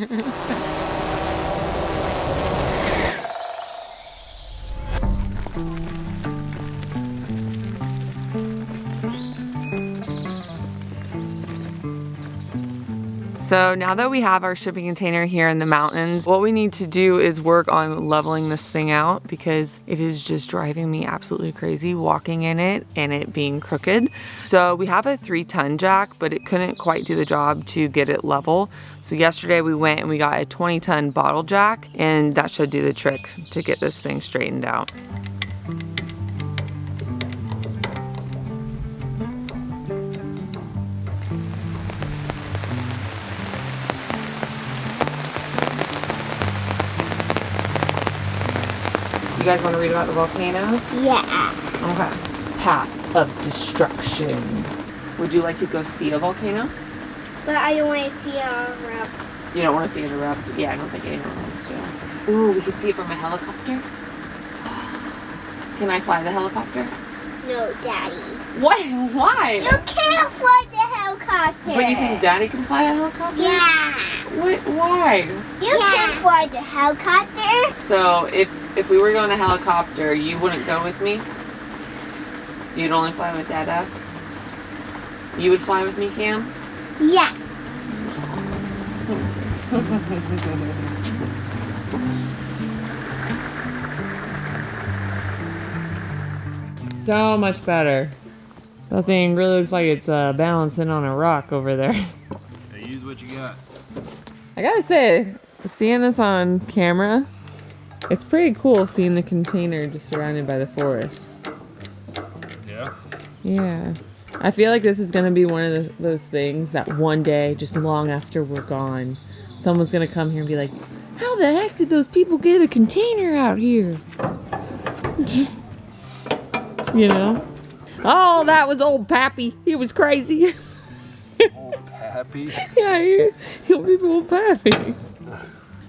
So now that we have our shipping container here in the mountains, what we need to do is work on leveling this thing out because it is just driving me absolutely crazy walking in it and it being crooked. So we have a 3-ton jack, but it couldn't quite do the job to get it level. So yesterday we went and we got a 20-ton bottle jack, and that should do the trick to get this thing straightened out. You guys want to read about the volcanoes? Yeah. Okay. Path of destruction. Would you like to go see a volcano? But I don't want to see a erupt. You don't want to see it erupt? Yeah, I don't think anyone wants to. Ooh, we could see it from a helicopter. Can I fly the helicopter? No, Daddy. What? Why? You can't fly the helicopter. But you think Daddy can fly a helicopter? Yeah. What? Why? You can't fly the helicopter. So if we were going to helicopter, you wouldn't go with me? You'd only fly with Dada? You would fly with me, Cam? Yeah. So much better. That thing really looks like it's balancing on a rock over there. Hey, use what you got. I gotta say, seeing this on camera, it's pretty cool seeing the container just surrounded by the forest. Yeah? Yeah. I feel like this is gonna be one of those things that one day, just long after we're gone, someone's gonna come here and be like, how the heck did those people get a container out here? You know? Oh, that was old Pappy. He was crazy. Old Pappy? Yeah, he'll be old Pappy.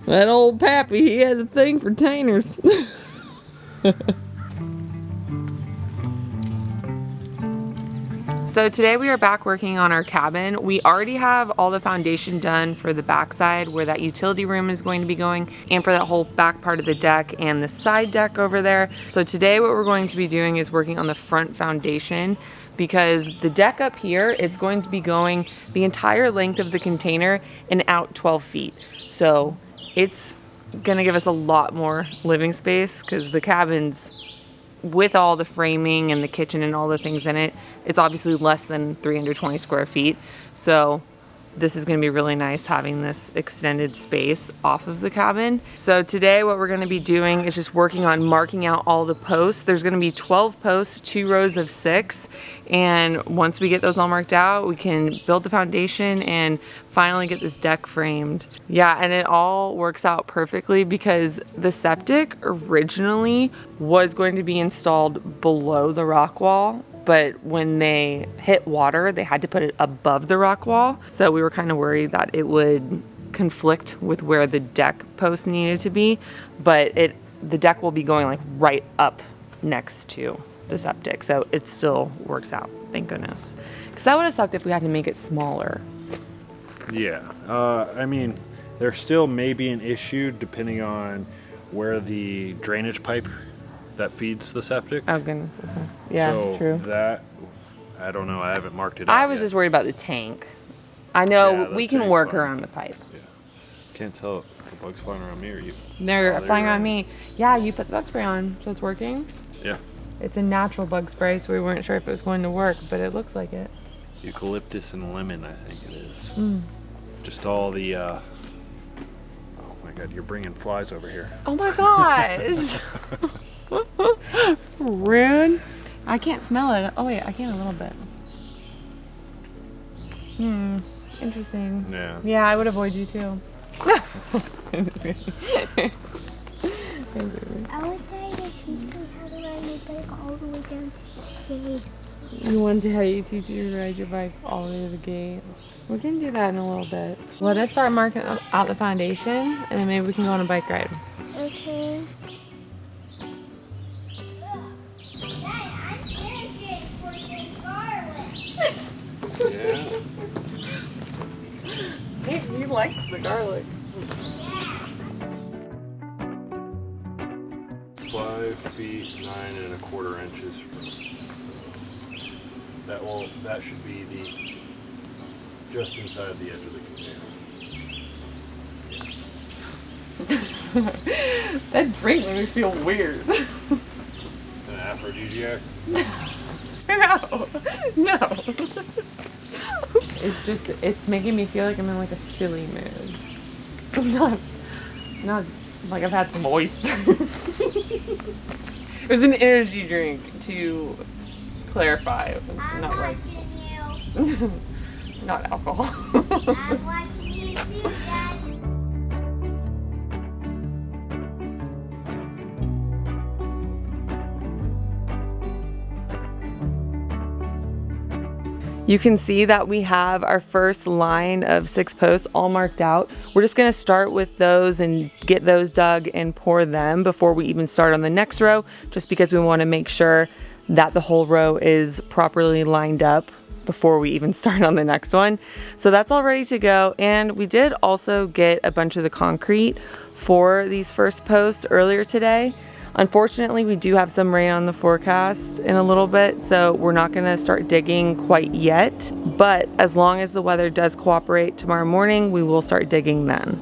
That old Pappy, he has a thing for tainers. So today we are back working on our cabin. We already have all the foundation done for the backside where that utility room is going to be going, and for that whole back part of the deck and the side deck over there. So today what we're going to be doing is working on the front foundation, because the deck up here, it's going to be going the entire length of the container and out 12 feet. So it's gonna give us a lot more living space, because the cabin's, with all the framing and the kitchen and all the things in it, it's obviously less than 320 square feet. So this is going to be really nice having this extended space off of the cabin. So today what we're going to be doing is just working on marking out all the posts. There's going to be 12 posts, 2 rows of 6. And once we get those all marked out, we can build the foundation and finally get this deck framed. Yeah, and it all works out perfectly because the septic originally was going to be installed below the rock wall, but when they hit water, they had to put it above the rock wall. So we were kind of worried that it would conflict with where the deck post needed to be, but the deck will be going like right up next to the septic, so it still works out, thank goodness. Because that would have sucked if we had to make it smaller. Yeah. I mean, there still may be an issue depending on where the drainage pipe that feeds the septic. Oh goodness, okay. Yeah, so true. That, I don't know, I haven't marked it out I was yet. just worried about the tank. I know Yeah, we the can tank's work fine. around the pipe. Yeah. Can't tell if the bug's flying around me or you. They're Oh, flying you're on right. me. Yeah, you put the bug spray on, so it's working. Yeah. It's a natural bug spray, so we weren't sure if it was going to work, but it looks like it. Eucalyptus and lemon, I think it is. Mm. Just all the, oh my god, you're bringing flies over here. Oh my gosh! Rude. I can't smell it. Oh wait, I can a little bit. Interesting. Yeah. Yeah, I would avoid you too. I would tell you sweetly how to ride my bike all the way down to the gate. You want to tell you to teach you to ride your bike all the way to the gate. We can do that in a little bit. Let us start marking out the foundation, and then maybe we can go on a bike ride. Okay. Yeah. He likes the garlic. feet 9 1/4 inches. That should be just inside the edge of the container. That drink made me feel weird. An aphrodisiac? No. It's making me feel like I'm in like a silly mood. I'm not like I've had some oysters. It was an energy drink, to clarify. I'm Not like watching not alcohol. you. I'm watching you too, Dad. You can see that we have our first line of 6 posts all marked out. We're just gonna start with those and get those dug and pour them before we even start on the next row, just because we wanna make sure that the whole row is properly lined up before we even start on the next one. So that's all ready to go. And we did also get a bunch of the concrete for these first posts earlier today. Unfortunately, we do have some rain on the forecast in a little bit, so we're not gonna start digging quite yet. But as long as the weather does cooperate tomorrow morning, we will start digging then.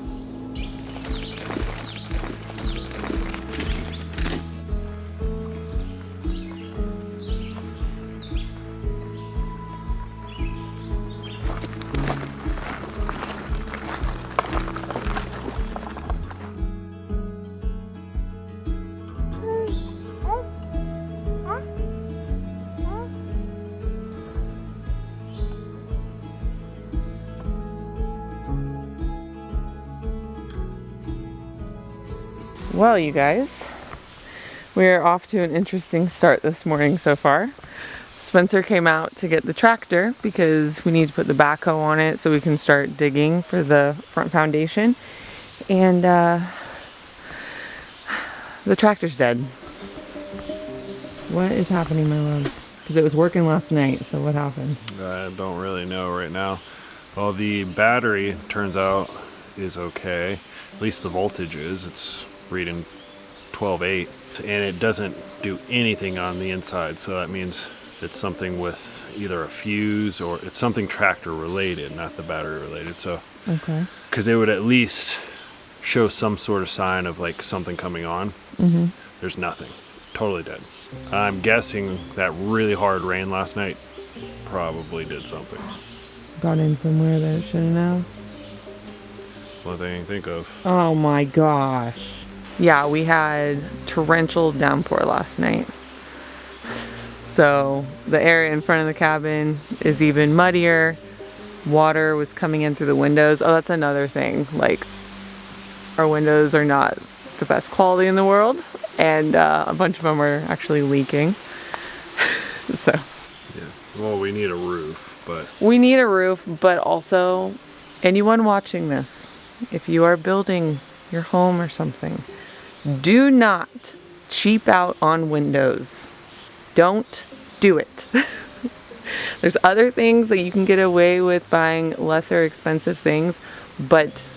Well, you guys, we're off to an interesting start this morning so far. Spencer came out to get the tractor because we need to put the backhoe on it so we can start digging for the front foundation. And the tractor's dead. What is happening, my love? Because it was working last night, so what happened? I don't really know right now. Well, the battery, turns out, is okay. At least the voltage is. It's reading 12.8, and it doesn't do anything on the inside, so that means it's something with either a fuse or it's something tractor related, not the battery related. So Okay. because it would at least show some sort of sign of like something coming on. There's nothing, totally dead. I'm guessing that really hard rain last night probably did something. Got in somewhere that it shouldn't have. That's the only thing I can think of. Oh my gosh. Yeah, we had torrential downpour last night. So the area in front of the cabin is even muddier. Water was coming in through the windows. Oh, that's another thing. Like, our windows are not the best quality in the world, and a bunch of them are actually leaking. So Yeah. Well, we need a roof, but we need a roof, but also anyone watching this, if you are building your home or something, do not cheap out on windows. Don't do it. There's other things that you can get away with buying lesser expensive things,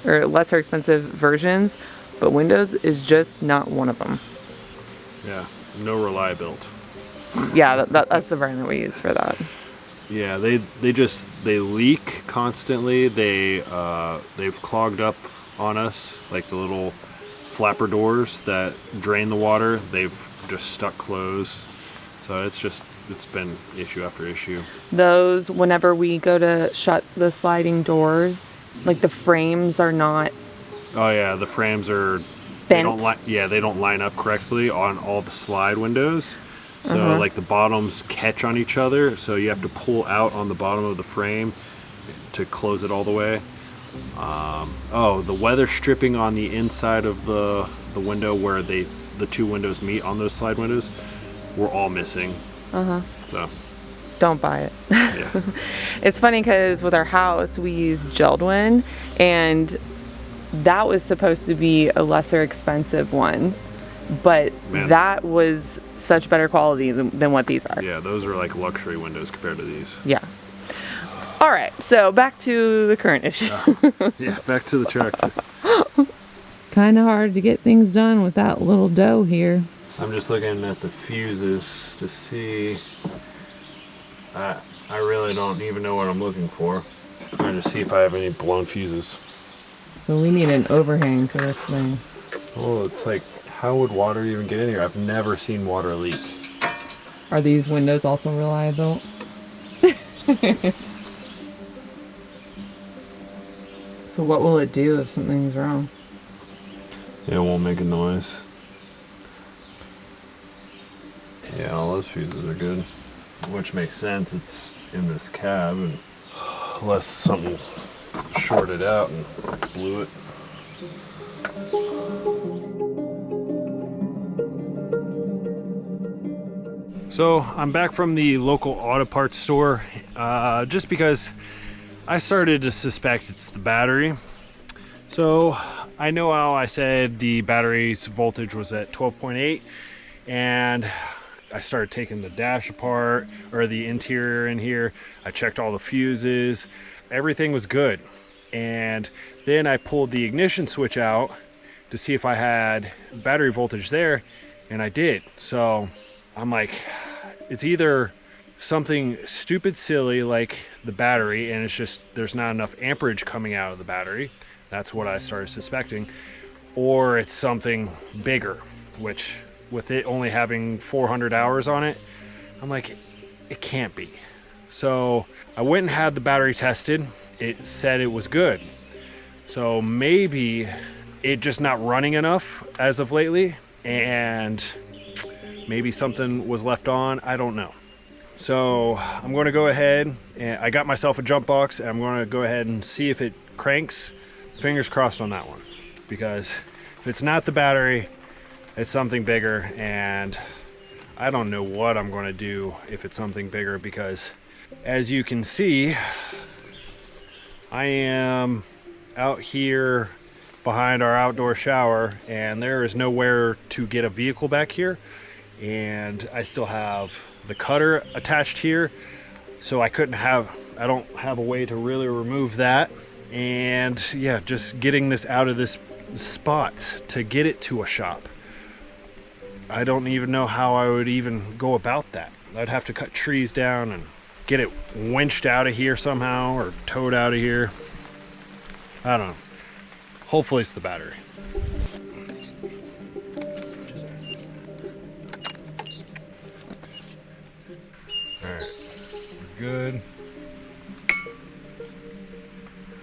or lesser expensive versions, but Windows is just not one of them. yeah, no reliability. Yeah, that's the brand that we use for that. Yeah, they leak constantly. They've clogged up on us, like the little flapper doors that drain the water. They've just stuck closed. So it's been issue after issue. Those, whenever we go to shut the sliding doors, like the frames are not Oh yeah, the frames are bent. they don't line up correctly on all the slide windows. So like the bottoms catch on each other, so you have to pull out on the bottom of the frame to close it all the way. The weather stripping on the inside of the window where the two windows meet on those slide windows, we're all missing. So Don't buy it. yeah. It's funny because with our house we use Geldwin, and that was supposed to be a lesser expensive one, but Man. that was such better quality than what these are. Yeah, those are like luxury windows compared to these. Yeah. All right, so back to the current issue. Yeah, back to the tractor. Kind of hard to get things done with that little dough here. I'm just looking at the fuses to see. I really don't even know what I'm looking for. I'm trying to see if I have any blown fuses. So we need an overhang to this thing. Oh, it's like, how would water even get in here? I've never seen water leak. Are these windows also reliable? So what will it do if something's wrong? It won't make a noise. Yeah, all those fuses are good. Which makes sense, it's in this cab, and unless something shorted out and blew it. So I'm back from the local auto parts store, just because I started to suspect it's the battery. So I know how I said the battery's voltage was at 12.8, and I started taking the dash apart, or the interior in here. I checked all the fuses, everything was good. And then I pulled the ignition switch out to see if I had battery voltage there, and I did. So I'm like, it's either something stupid silly like the battery, and it's just there's not enough amperage coming out of the battery. That's what I started suspecting. Or it's something bigger, which with it only having 400 hours on it, I'm like, it can't be. So I went and had the battery tested. It said it was good. So maybe it just not running enough as of lately, and maybe something was left on, I don't know. So I'm going to go ahead, and I got myself a jump box, and I'm going to go ahead and see if it cranks. Fingers crossed on that one, because if it's not the battery, it's something bigger, and I don't know what I'm going to do if it's something bigger, because as you can see, I am out here behind our outdoor shower, and there is nowhere to get a vehicle back here, and I still have the cutter attached here, so I don't have a way to really remove that. And yeah, just getting this out of this spot to get it to a shop, I don't even know how I would even go about that. I'd have to cut trees down and get it winched out of here somehow, or towed out of here. I don't know. Hopefully it's the battery. Alright, we're good.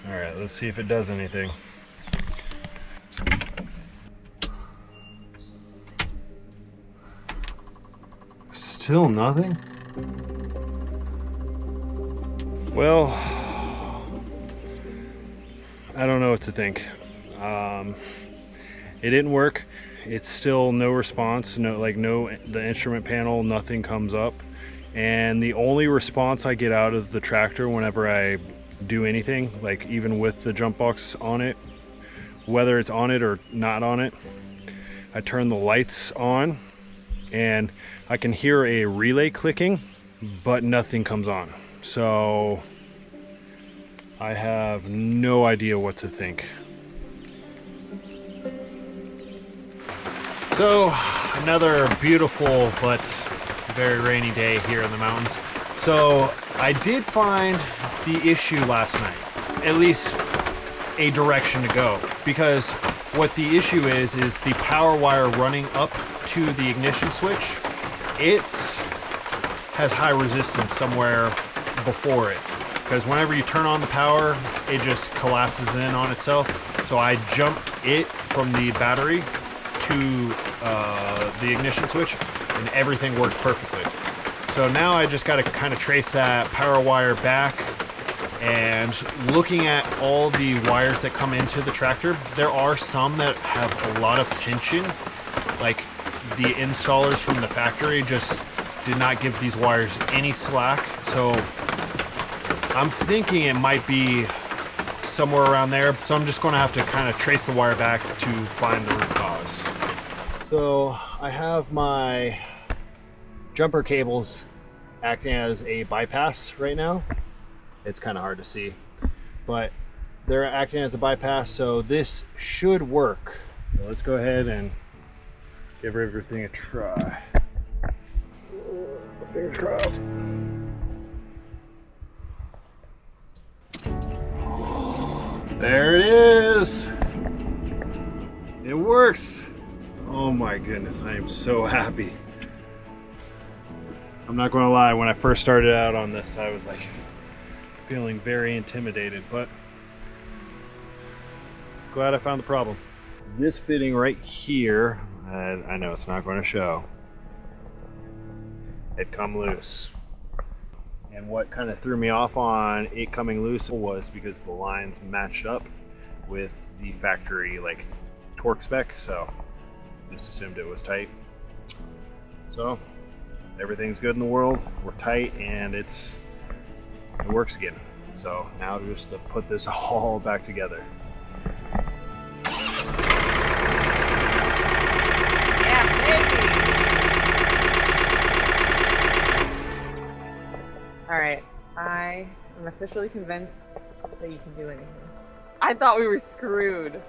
Alright, let's see if it does anything. Still nothing? Well, I don't know what to think. It didn't work. It's still no response. The instrument panel, nothing comes up. And the only response I get out of the tractor whenever I do anything, like even with the jump box on it, whether it's on it or not on it, I turn the lights on and I can hear a relay clicking, but nothing comes on. So I have no idea what to think. So another beautiful but very rainy day here in the mountains. So I did find the issue last night, at least a direction to go, because what the issue is the power wire running up to the ignition switch, it has high resistance somewhere before it, because whenever you turn on the power, it just collapses in on itself. So I jump it from the battery to the ignition switch, and everything works perfectly. So now I just got to kind of trace that power wire back, and looking at all the wires that come into the tractor, there are some that have a lot of tension. Like the installers from the factory just did not give these wires any slack. So I'm thinking it might be somewhere around there. So I'm just going to have to kind of trace the wire back to find the root cause. So I have my jumper cables acting as a bypass right now. It's kind of hard to see, but they're acting as a bypass, so this should work. So let's go ahead and Give everything a try. Fingers crossed. There it is. It works. Oh my goodness, I am so happy. I'm not going to lie, when I first started out on this, I was like feeling very intimidated, but glad I found the problem. This fitting right here, I know it's not going to show, it come loose. And what kind of threw me off on it coming loose was because the lines matched up with the factory like torque spec, so just assumed it was tight. So everything's good in the world, we're tight, and it works again. So now just to put this all back together. All right, I am officially convinced that you can do anything. I thought we were screwed.